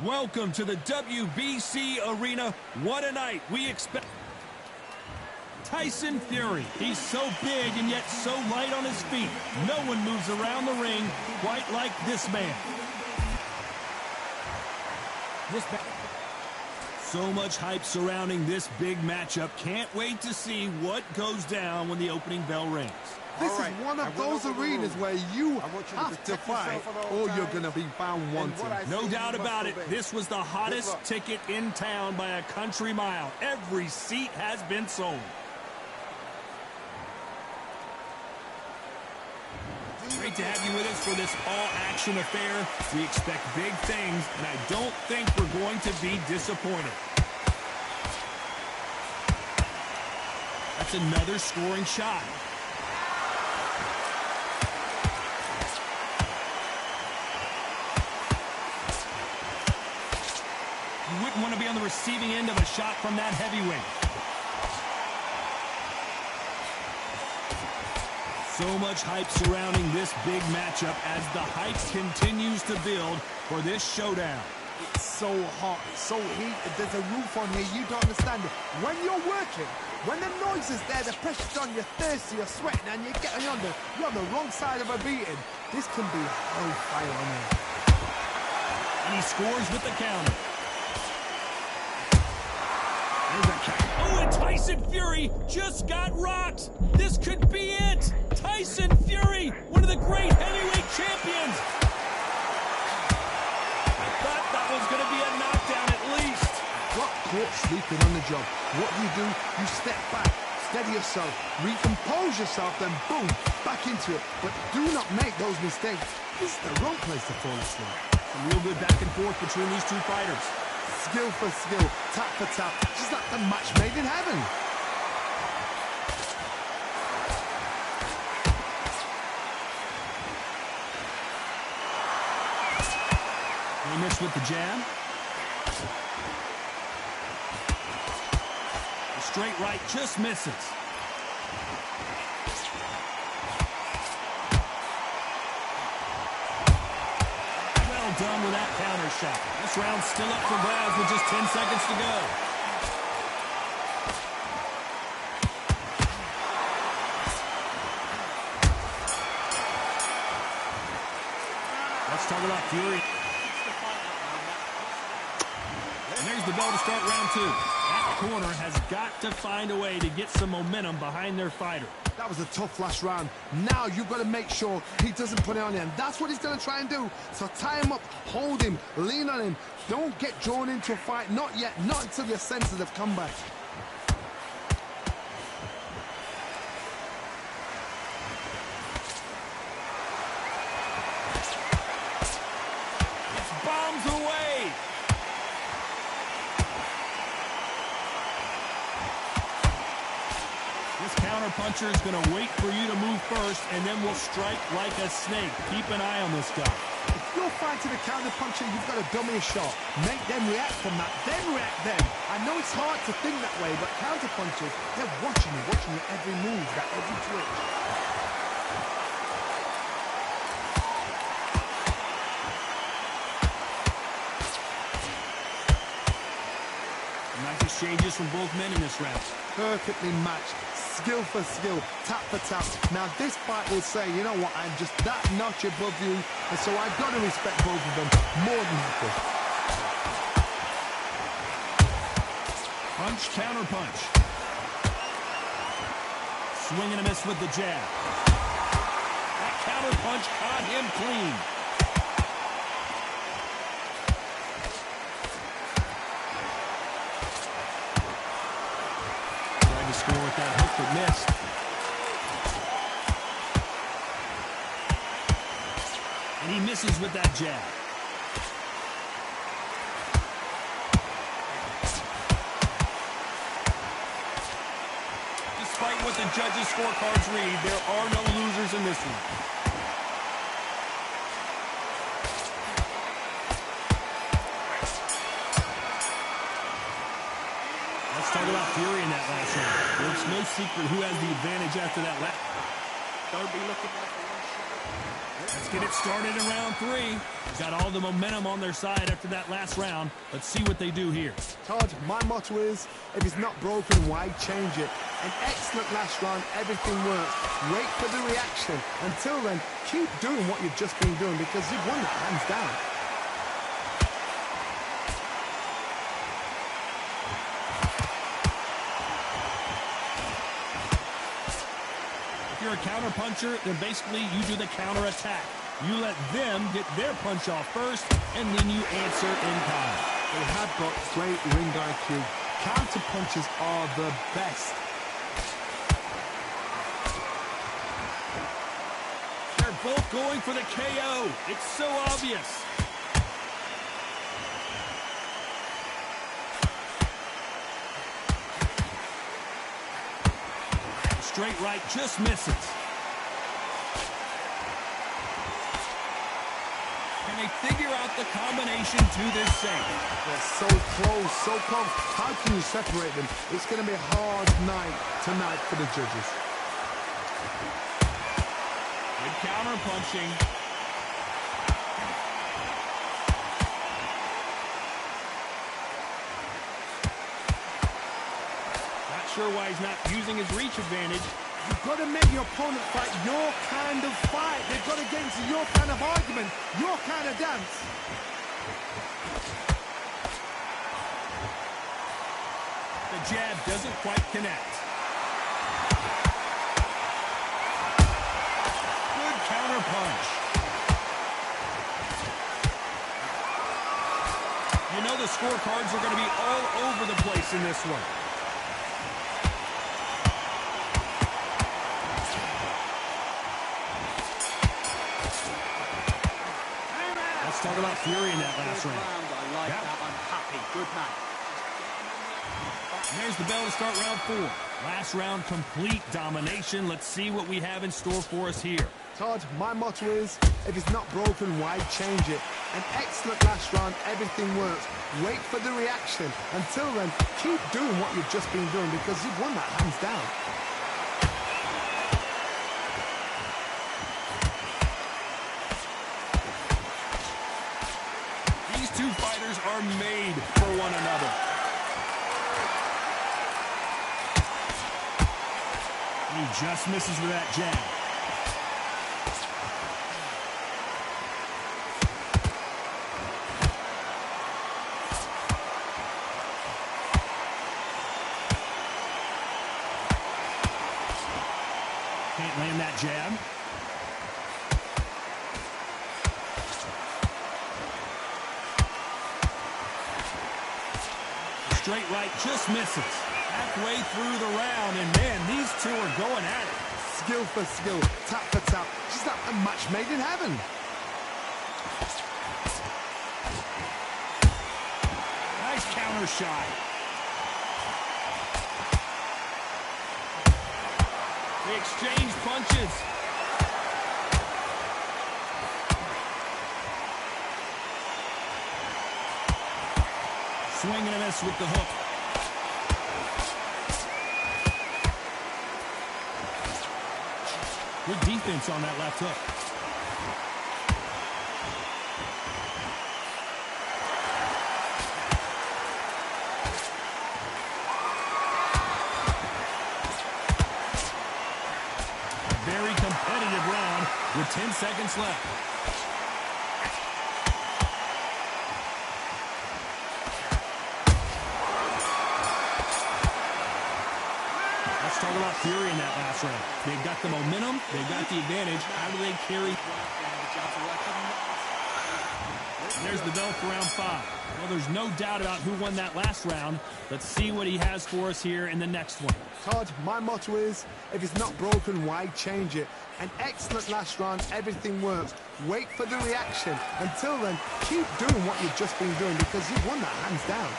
Welcome to the WBC Arena. What a night we expect. Tyson Fury. He's so big and yet so light on his feet. No one moves around the ring quite like this man. So much hype surrounding this big matchup. Can't wait to see what goes down when the opening bell rings. This is one of those arenas where you have to fight or you're going to be found wanting. No doubt about it. This was the hottest ticket in town by a country mile. Every seat has been sold. Great to have you with us for this all-action affair. We expect big things, and I don't think we're going to be disappointed. That's another scoring shot. You wouldn't want to be on the receiving end of a shot from that heavyweight. So much hype surrounding this big matchup as the hype continues to build for this showdown. It's so hot, so heated, there's a roof on here, you don't understand it. When you're working, when the noise is there, the pressure's on, you're thirsty, you're sweating, and you're on the wrong side of a beating. This can be hellfire on here. And he scores with the counter. Oh, and Tyson Fury just got rocked. This could be it. Tyson Fury, one of the great heavyweight champions. I thought that was going to be a knockdown at least. Got caught sleeping on the job. What do? You step back, steady yourself, recompose yourself, then boom, back into it. But do not make those mistakes. This is the wrong place to fall asleep. Some real good back and forth between these two fighters. Skill for skill, tap for tap, just like the match made in heaven. He missed with the jab. The straight right just misses. Done with that counter shot. This round's still up for grabs with just 10 seconds to go. Let's talk about Fury. And there's the bell to start round two. That corner has got to find a way to get some momentum behind their fighter. That was a tough last round. Now you've got to make sure he doesn't put it on you, and that's what he's going to try and do. So tie him up, hold him, lean on him. Don't get drawn into a fight. Not yet. Not until your senses have come back. It's bombs away. This counter-puncher is going to wait for you to move first, and then will strike like a snake. Keep an eye on this guy. If you're fighting a counter-puncher, you've got to dummy a shot. Make them react from that, then react then. I know it's hard to think that way, but counter-punchers, they're watching you every move, that every twitch. Nice exchanges from both men in this round. Perfectly matched. Skill for skill, tap for tap. Now this fight will say, you know what, I'm just that notch above you, and so I've got to respect both of them more than happy. Punch, counter punch. Swing and a miss with the jab. That counter punch caught him clean. Score with that hook but missed. And he misses with that jab. Despite what the judges' scorecards read, there are no losers in this one. Let's talk about Fury in that last round. It's no secret who has the advantage after that lap. Don't be looking like a one-shot. That's Let's get it started in round 3. Got all the momentum on their side after that last round. Let's see what they do here. Todd, my motto is, if it's not broken, why change it? An excellent last round, everything works. Wait for the reaction. Until then, keep doing what you've just been doing because you've won that hands down. If you're a counter puncher, then basically you do the counter attack. You let them get their punch off first, and then you answer in kind. They have got great ring IQ. Counter punches are the best. They're both going for the KO. It's so obvious. Straight right just misses. Can they figure out the combination to this save? They're so close, so close. How can you separate them? It's going to be a hard night tonight for the judges. Good counter punching. Not sure why he's not using his reach advantage. You've got to make your opponent fight your kind of fight. They've got to get into your kind of argument, your kind of dance. The jab doesn't quite connect. Good counter punch. You know the scorecards are going to be all over the place in this one. Let's talk about Fury in that last round. I like that. I'm happy. Good man. And there's the bell to start round 4. Last round, complete domination. Let's see what we have in store for us here. Todd, my motto is, if it's not broken, why change it? An excellent last round, everything works. Wait for the reaction. Until then, keep doing what you've just been doing because you've won that hands down. These two fighters are made for one another. He just misses with that jab. Can't land that jab. Straight right just misses. Halfway through the round, and man, these two are going at it. Skill for skill, tap for tap. Just like a match made in heaven. Nice counter shot. They exchange punches. Swing and a miss with the hook. Good defense on that left hook. A very competitive round with 10 seconds left. Let's talk about Fury in that last round. They've got the momentum. They've got the advantage. How do they carry? There's the bell for round 5. Well, there's no doubt about who won that last round. Let's see what he has for us here in the next one. Todd, my motto is, if it's not broken, why change it? An excellent last round, everything works. Wait for the reaction. Until then, keep doing what you've just been doing because you've won that hands down.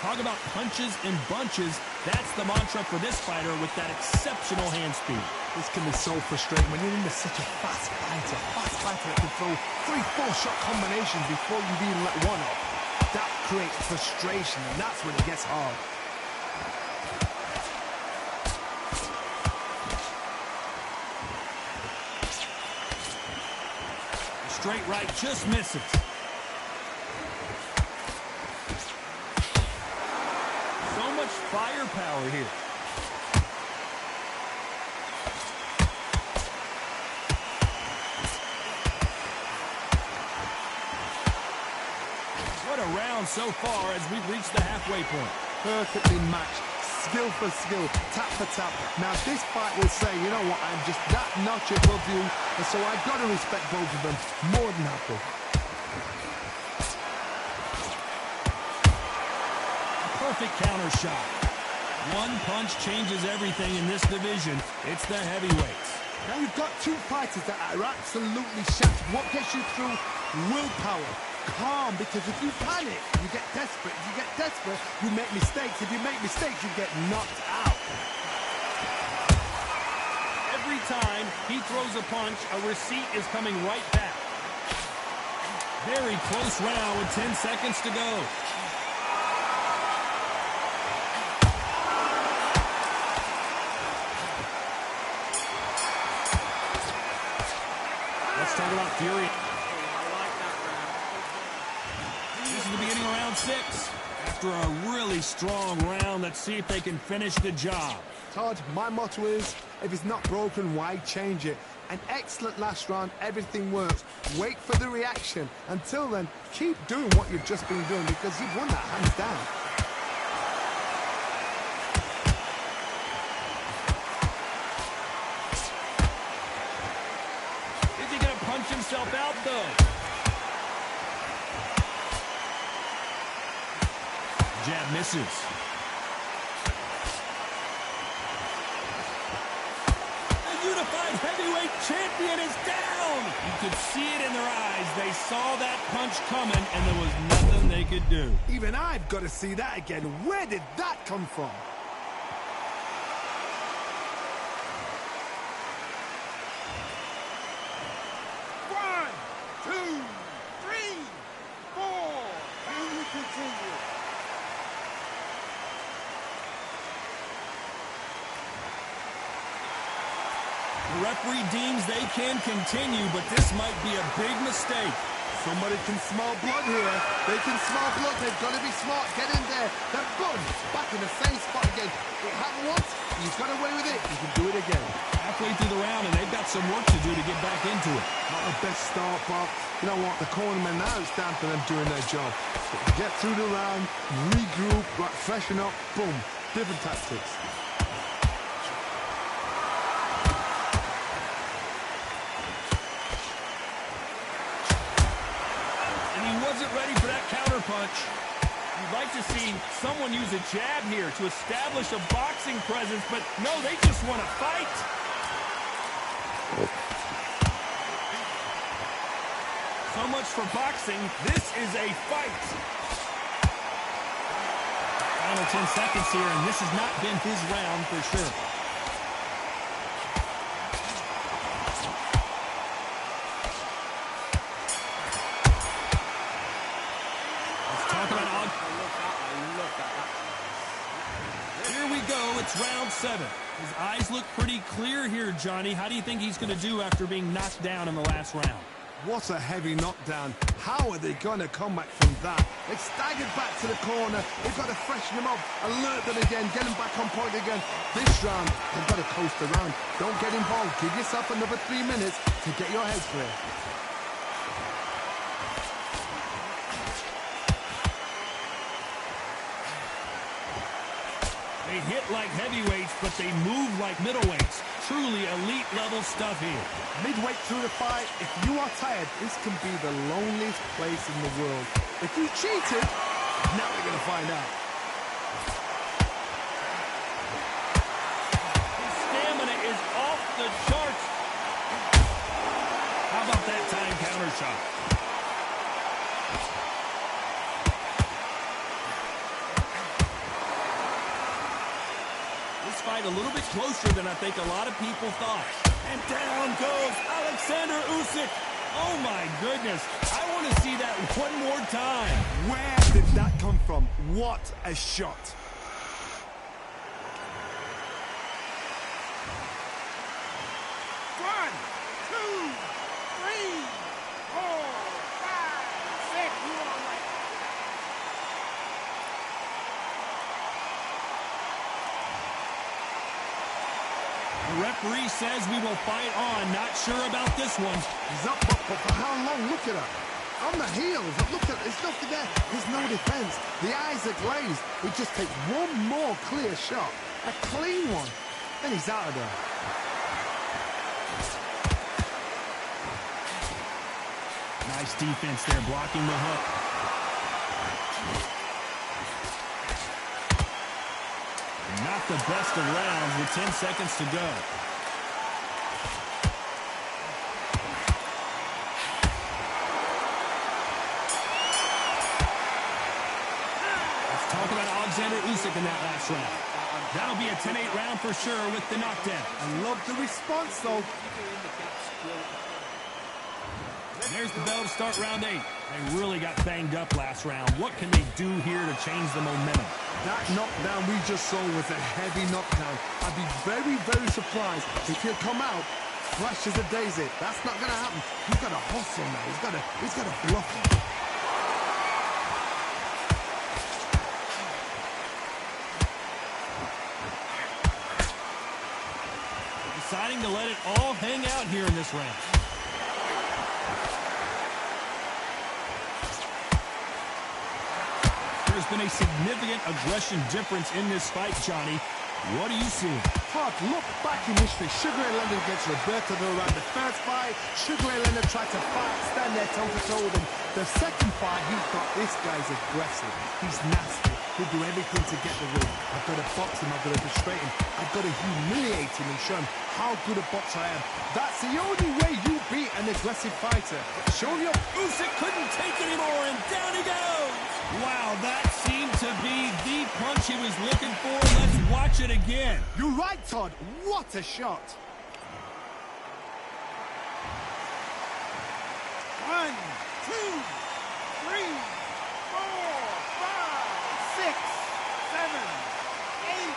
Talk about punches and bunches. That's the mantra for this fighter with that exceptional hand speed. This can be so frustrating when you're in such a fast fighter that can throw 3-4 shot combinations before you've even let one off. That creates frustration, and that's when it gets hard. straight right, just misses. So much firepower here. What a round so far as we've reached the halfway point. Perfectly matched, skill for skill, tap for tap. Now this fight will say, you know what, I'm just that notch above you, and so I've got to respect both of them more than happy. A perfect counter shot. One punch changes everything in this division. It's the heavyweights. Now you've got two fighters that are absolutely shattered. What gets you through? Willpower. Calm, because if you panic, you get desperate. If you get desperate, you make mistakes. If you make mistakes, you get knocked out. Every time he throws a punch, a receipt is coming right back. Very close round with 10 seconds to go. Let's talk about Fury. This is the beginning of round 6. After a really strong round, let's see if they can finish the job. Todd, my motto is, if it's not broken, why change it? An excellent last round, everything works. Wait for the reaction. Until then, keep doing what you've just been doing because you've won that hands down. Is he going to punch himself out, though? Jab misses. The unified heavyweight champion is down! You could see it in their eyes. They saw that punch coming, and there was nothing they could do. Even I've got to see that again. Where did that come from? One, two, three, four. And we continue. The referee deems they can continue, but this might be a big mistake. Somebody can smell blood here. They can smell blood. They've got to be smart. Get in there. Then boom, back in the same spot again. It happened once. He's got away with it. He can do it again. Halfway through the round, and they've got some work to do to get back into it. Not the best start, but you know what? The cornermen now, it's down to them doing their job. Get through the round, regroup, freshen up, boom. Different tactics. Ready for that counter punch. You'd like to see someone use a jab here to establish a boxing presence, but no, they just want to fight. So much for boxing. This is a fight. Final 10 seconds here, and this has not been his round for sure. It's round 7. His eyes look pretty clear here, Johnny. How do you think he's going to do after being knocked down in the last round? What a heavy knockdown. How are they going to come back from that? They staggered back to the corner. They've got to freshen them up, alert them again, get them back on point again. This round, they've got to coast around. Don't get involved. Give yourself another 3 minutes to get your head clear. They hit like heavyweights, but they move like middleweights. Truly elite level stuff here. Midway through the fight, if you are tired, this can be the loneliest place in the world. If you cheated, now we're going to find out. His stamina is off the charts. How about that time counter shot? Fight a little bit closer than I think a lot of people thought. And down goes Alexander Usyk. Oh my goodness. I want to see that one more time. Where did that come from? What a shot. One, two, three, four. referee says we will fight on. Not sure about this one. He's up, but for how long? Look at her. On the heels. Look at there's nothing there. There's no defense. The eyes are glazed. We just take one more clear shot. A clean one. Then he's out of there. Nice defense there, blocking the hook. Not the best of rounds with 10 seconds to go. Let's talk about Alexander Usyk in that last round. That'll be a 10-8 round for sure with the knockdown. I love the response, though. There's the bell to start round 8. They really got banged up last round. What can they do here to change the momentum? That knockdown we just saw was a heavy knockdown. I'd be very, very surprised if he'll come out fresh as a daisy. That's not going to happen. He's got to hustle now. He's got to bluff him. Deciding to let it all hang out here in this round. There's been a significant aggression difference in this fight, Johnny. What do you see? Todd, look back in history. Sugar Ray Leonard against Roberto Duran. The first fight, Sugar Ray Leonard tried to fight, stand there toe-to-toe with him. The second fight, he thought, this guy's aggressive. He's nasty. He'll do everything to get the win. I've got to box him. I've got to frustrate him. I've got to humiliate him and show him how good a boxer I am. That's the only way you beat an aggressive fighter. Show your... Usyk couldn't take anymore, and down he goes. Wow, that seemed to be the punch he was looking for. Let's watch it again. You're right, Todd. What a shot. 1, 2, 3, 4, 5, 6, 7, 8,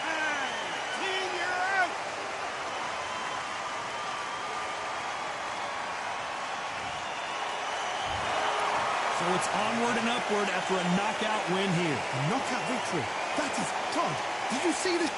9, 10. You're out. So it's onward and upward after a knockout win here. Knockout victory. That is... Todd, did you see this?